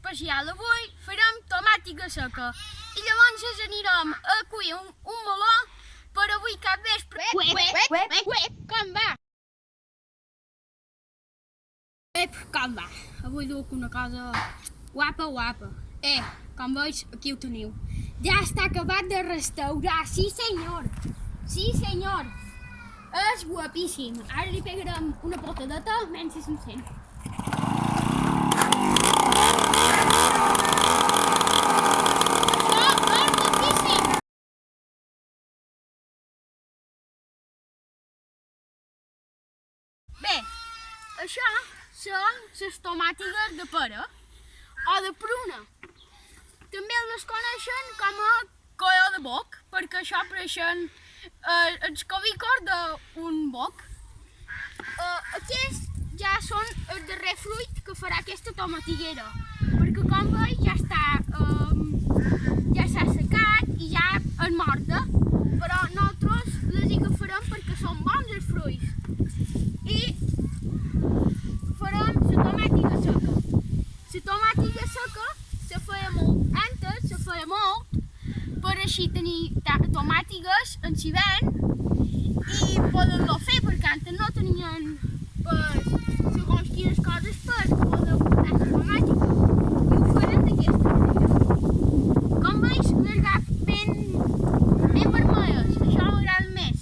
especial. Avui farem tomàtica seca i llavors ens anirem a cuir un meló per avui cap vespre. Com va? Com va? Avui duc una cosa guapa. Com veus, aquí ho teniu. Ja està acabat de restaurar, sí senyor. És guapíssim. Ara li pegarem una potadeta, menys si s'encén. Bé, això són les tomàtiques de pera o de pruna. També les coneixen com a colló de boc, perquè això apareixen els clavicors d'un boc. Aquests ja són el darrer fruit que farà aquesta tomatiguera, perquè com veus ja s'ha assecat i ja és morta, però nosaltres les agafarem perquè són bons els fruits. I farem la tomàtica seca. La tomàtica seca se feia molt antes, se feia molt, per així tenir tomàtiques en s'hivern i poder-lo fer, perquè antes no tenien segons quines coses per poder portar la tomàtica. I ho farem d'aquesta manera. Com veus, les agafo ben vermelles, això m'agrada més.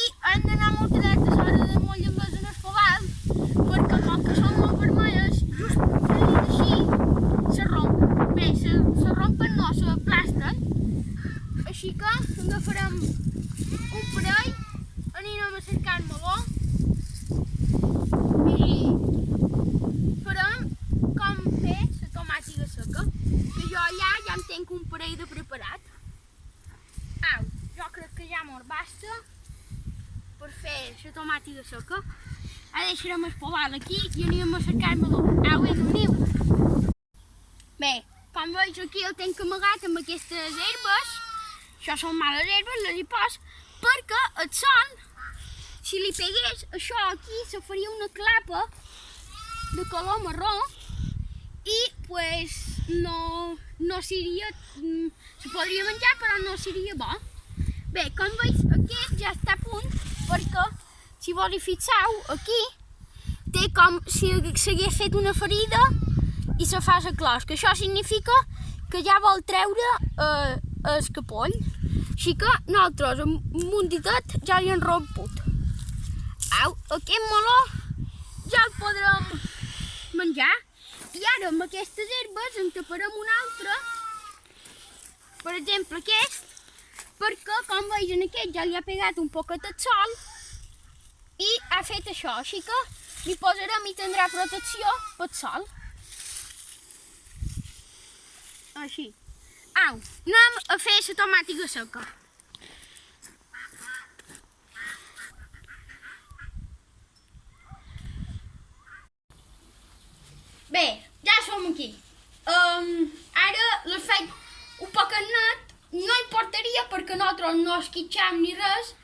I han d'anar molt dretes a l'hora de mollar-les en el fogal, perquè com que són molt vermelles, just així se rompen. Bé, se rompen no, s'aplasten. Així que agafarem un parell, anirem a cercar el meló i farem com fer la tomàtica seca, que jo ja en tinc un parell de preparat. Jo crec que ja m'ho basta per fer la tomàtica seca. Ara deixarem el poval aquí i anirem a cercar el meló. Veniu. Bé, com veus aquí el tinc amagat amb aquestes herbes. Això són males herbes, les hi poso perquè el son, si li pegués això aquí, se faria una clapa de color marró i pues no seria, se podria menjar però no seria bo. Bé, com veus, aquest ja està a punt perquè, si vos hi fixeu, aquí té com si s'hagués fet una ferida i se fa la closca. Això significa que ja vol treure el capoll. Així que nosaltres amb un ditet ja li hem romput. Aquest meló ja el podrem menjar. I ara amb aquestes herbes en taparem un altre, per exemple aquest, perquè com veus en aquest ja li ha pegat un poquet de sol i ha fet això, així que li posarem i tindrà protecció pel sol. Així. Anem a fer la tomàtica seca. Bé, ja som aquí. Ara l'he fet un poquet net, no importaria perquè nosaltres no esquitxam ni res,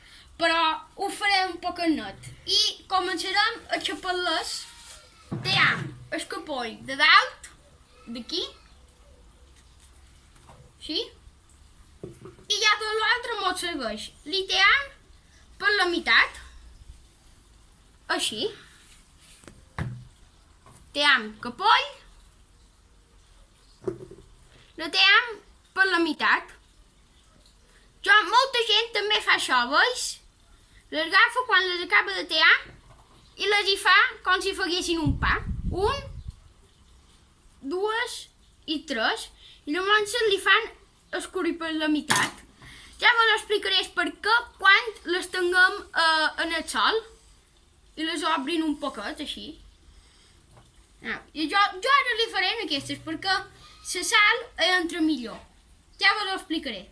però ho farem un poquet net. I començarem a xapar-les. Team el capoll de dalt, d'aquí, així, i ja tot l'altre mos segueix. Li team per la meitat, així. Team capoll, la team per la meitat. Molta gent també fa això, veus? Les agafa quan les acaba de tear i les hi fa com si faguessin un pa. 1, 2 i 3. I llavors li fan escurir per la meitat. Ja vos explicaré per què quan les tinguem en el sol i les obrin un poquet, així. I jo ara li faré en aquestes perquè la sal entra millor. Ja vos ho explicaré.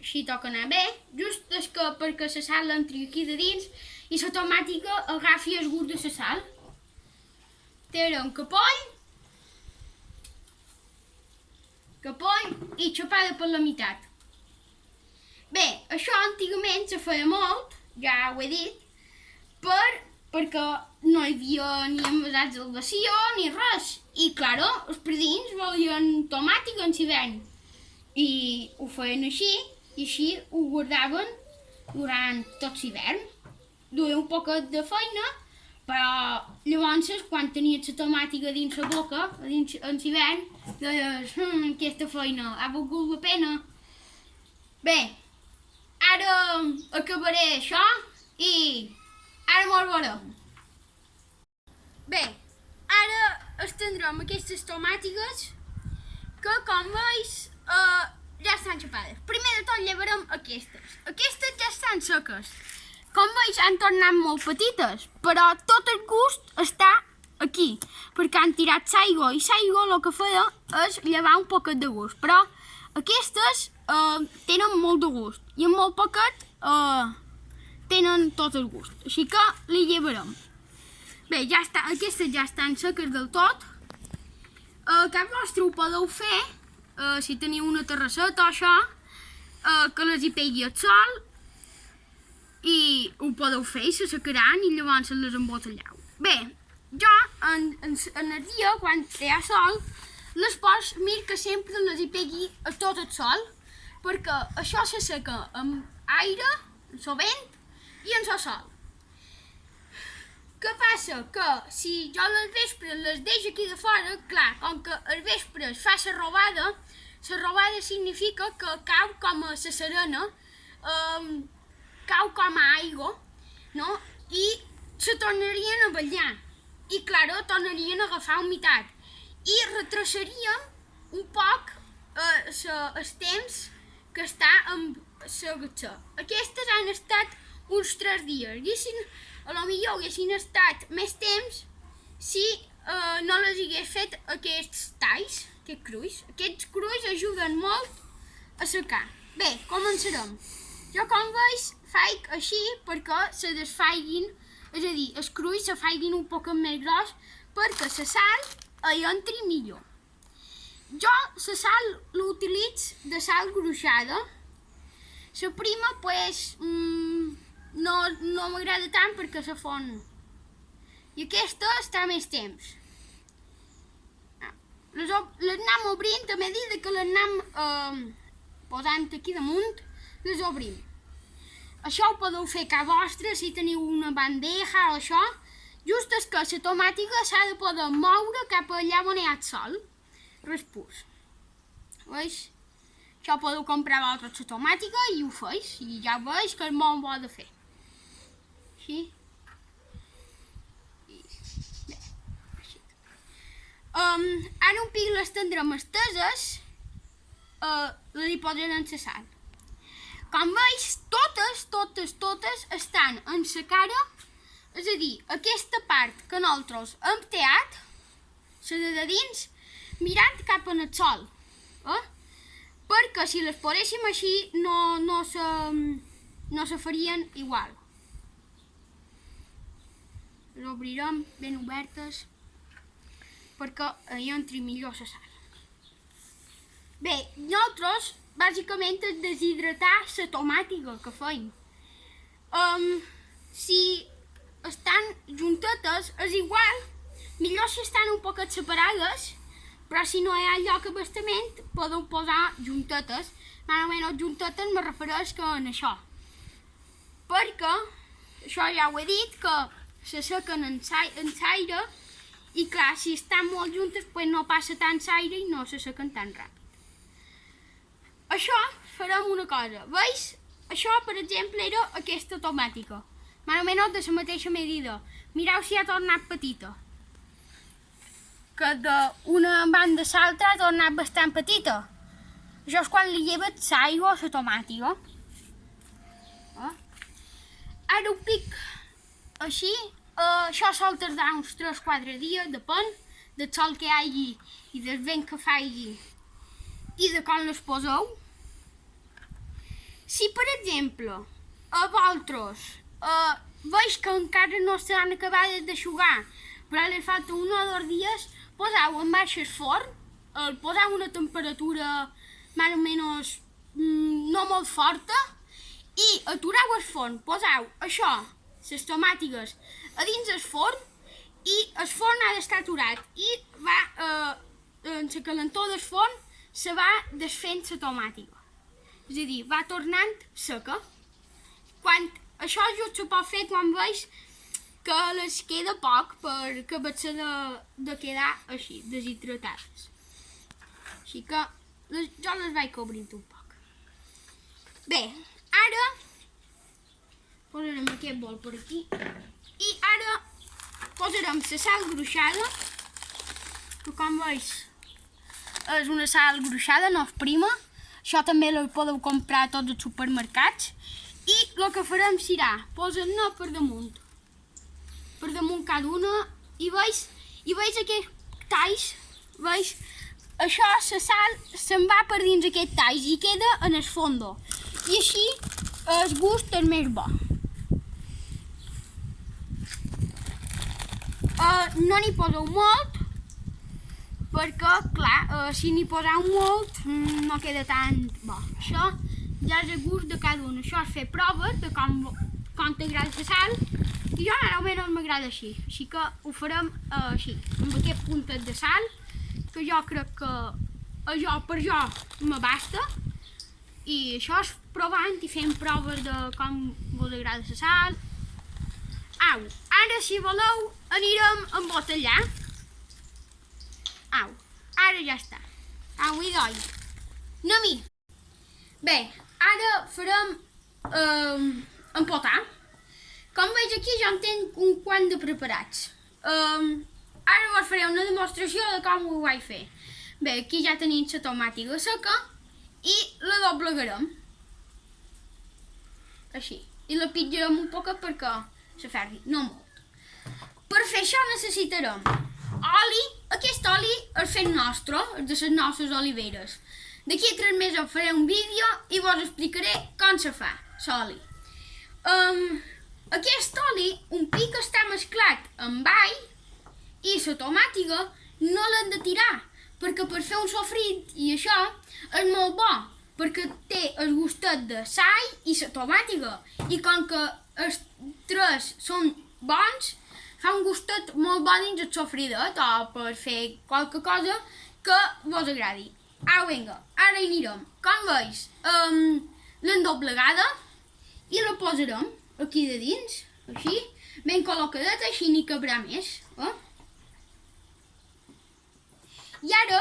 Així toca anar bé, just perquè la sal entri aquí de dins i la tomàtica agafi el gust de la sal. Tirem capoll i xapada per la meitat. Bé, això antigament se feia molt, ja ho he dit, per perquè no hi havia ni envasats de glació ni res. I, claro, els predins volien tomàtica en l'hivern. I ho feien així, i així ho guardaven durant tot l'hivern. Duia un poquet de feina, però llavors, quan tenies la tomàtica dins la boca, en l'hivern, deies, aquesta feina ha valgut la pena. Bé, ara acabaré això i ara mos veurem. Bé, ara estendrem aquestes tomàtiques que, com veus, ja estan xapades. Primer de tot llevarem aquestes. Aquestes ja estan seques. Com veus, han tornat molt petites, però tot el gust està aquí, perquè han tirat l'aigua, i l'aigua el que feia és llevar un poquet de gust, però aquestes tenen molt de gust, i en molt poquet tenen tot el gust, així que li llevarem. Bé, ja està, aquestes ja estan seques del tot. Cap vostre ho podeu fer, si teniu una terrasseta o això, que les hi pegui el sol, i ho podeu fer i se secaran i llavors les embotelleu. Bé, jo en el dia, quan hi ha sol, les poso, miro que sempre les hi pegui a tot el sol, perquè això se seca amb aire, amb el vent i amb el sol. Què passa? Que si jo les vespres les deixo aquí de fora, clar, com que al vespre es fa la robada significa que cau com a la serena, cau com a aigua, no? I se tornarien a ballar. I, claro, tornarien a agafar humitat. I retrasaríem un poc el temps que està amb la gatza. Aquestes han estat uns 3 dies. A lo millor haguessin estat més temps si no les hagués fet aquests talls, aquests crulls. Aquests crulls ajuden molt a secar. Bé, començarem. Jo, com veus, faig així perquè se desfaiguin, és a dir, els crulls se faiguin un poc més gros perquè la sal hi entri millor. Jo la sal l'utilitzo de sal gruixada. La prima, pues, no m'agrada tant perquè se fon. I aquesta està més temps. Les anem obrint a mesura que les anem posant aquí damunt, les obrim. Això ho podeu fer a vostra si teniu una bandeja o això. Just és que la tomàtica s'ha de poder moure cap allà on hi ha el sol. Respús. Veus? Això podeu comprar vosaltres la tomàtica i ho feis. I ja veus que és molt bo de fer. Així. Ara un pic les tindrem esteses, les hi posarem en la sal. Com veus, totes estan en la cara, és a dir, aquesta part que nosaltres hem teat, la de dins, mirant cap en el sol. Perquè si les poséssim així no se farien igual. Les obrirem ben obertes perquè hi entri millor la sal. Bé, nosaltres bàsicament és deshidratar la tomàtica que feim. Si estan juntetes és igual, millor si estan un poquet separades, però si no hi ha lloc a bastament podeu posar juntetes. Més o menys juntetes me refereix que en això. Perquè, això ja ho he dit, que se sequen en l'aire i clar, si estan molt juntes pues no passa tant l'aire i no se sequen tan ràpid. Això farem una cosa, veus? Això, per exemple, era aquesta tomàtica. Més o menys de la mateixa medida. Mireu si ha tornat petita. Que d'una banda a l'altra ha tornat bastant petita. Això és quan li lleves l'aigua a la tomàtica. Ara ho pic així. Això sol tardar uns 3-4 dies, depèn del sol que hi hagi i del vent que faci i de com les poseu. Si, per exemple, a vosaltres veig que encara no s'han acabat d'eixugar, però li falta 1 o 2 dies, poseu en baix el forn, poseu una temperatura més o menys no molt forta i atureu el forn, poseu això, les tomàtiques, a dins el forn i el forn ha d'estar aturat i va, en la calentor del forn se va desfent la tomàtica. És a dir, va tornant seca. Això just se pot fer quan veus que les queda poc perquè acabar de quedar així, deshidratades. Així que jo les vaig cobrint un poc. Bé, ara posarem aquest bol per aquí i ara posarem la sal gruixada, que com veus és una sal gruixada, no és prima. Això també la podeu comprar a tots els supermercats. I el que farem serà posar-ne per damunt cada una, i veus aquest talls, veus? Això, la sal, se'n va per dins aquest talls i queda en el fondo. I així el gust és més bo. No n'hi poseu molt, perquè, clar, si n'hi poseu molt no queda tan bo. Això ja és el gust de cada un. Això és fer proves de com t'agrada la sal, i jo normalment m'agrada així. Així que ho farem així, amb aquest puntet de sal, que jo crec que per jo m'abasta. I això és provant i fent proves de com vos agrada la sal. Au, ara si voleu anirem a embotellar. Au, ara ja està. Au, i doi. Anem -hi. Bé, ara farem empotar. Com veig aquí ja en tinc un quant de preparats. Ara vos faré una demostració de com ho vaig fer. Bé, aquí ja tenim la tomàtica seca i la doblegarem. Així. I la pitjarem un poc perquè s'aferri, no molt. Per fer això necessitarem oli. Aquest oli és fet nostre, és de les nostres oliveres. D'aquí a 3 mesos faré un vídeo i vos explicaré com se fa l'oli. Aquest oli, un pic està mesclat amb all, i la tomàtica no l'hem de tirar, perquè per fer un sofrit i això és molt bo, perquè té el gustet de sal i la tomàtica, i com que els 3 són bons, fa un gustet molt bo dins el sofridet o per fer qualque cosa que vos agradi. Au, vinga, ara hi anirem. Com veus, l'hem doblegada i la posarem aquí de dins, així, ben col·locadeta, així n'hi cabrà més. I ara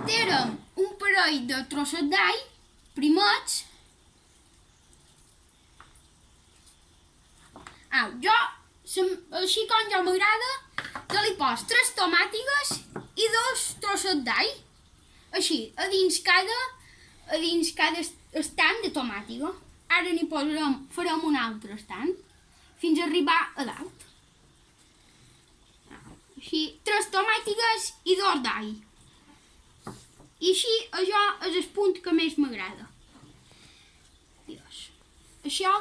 tirem un parell de trossets d'all primets. Au, jo, així com jo m'agrada, jo li pos 3 tomàtiques i 2 trossets d'all. Així, a dins cada estant de tomàtica. Ara n'hi posarem, farem un altre estant, fins a arribar a dalt. Així, 3 tomàtiques i 2 d'all. I així, això és el punt que més m'agrada. Això,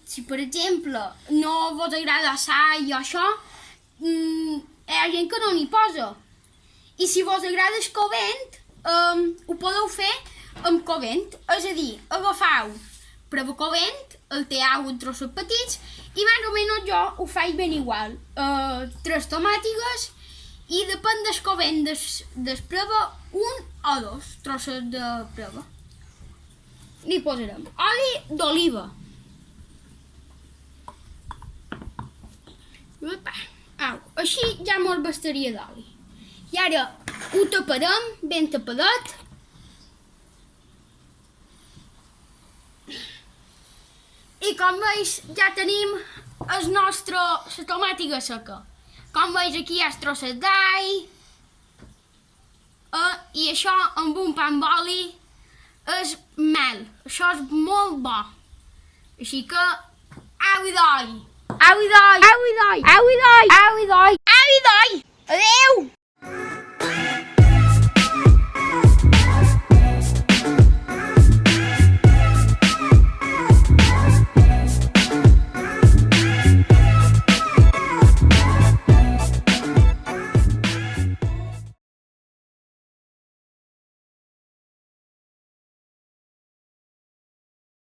si per exemple no vos agrada sal i això, hi ha gent que no n'hi posa. I si vos agrada el covent, ho podeu fer amb covent, és a dir, agafau prova covent, el teau en trossos petits, i més o menys jo ho faig ben igual. 3 tomàtiques i depèn del covent del prova, 1 o 2 trossos de prova. N'hi posarem oli d'oliva. Au, així ja mos bastaria d'oli. I ara ho taparem ben tapadet. I com veus ja tenim la tomàtica seca. Com veus aquí hi ha els trossets d'all. I això amb un pa amb oli és mel. Això és molt bo. Així que au i doi. Au i doi. Au i doi. Au i doi. Au i doi. Au i doi. Adeu.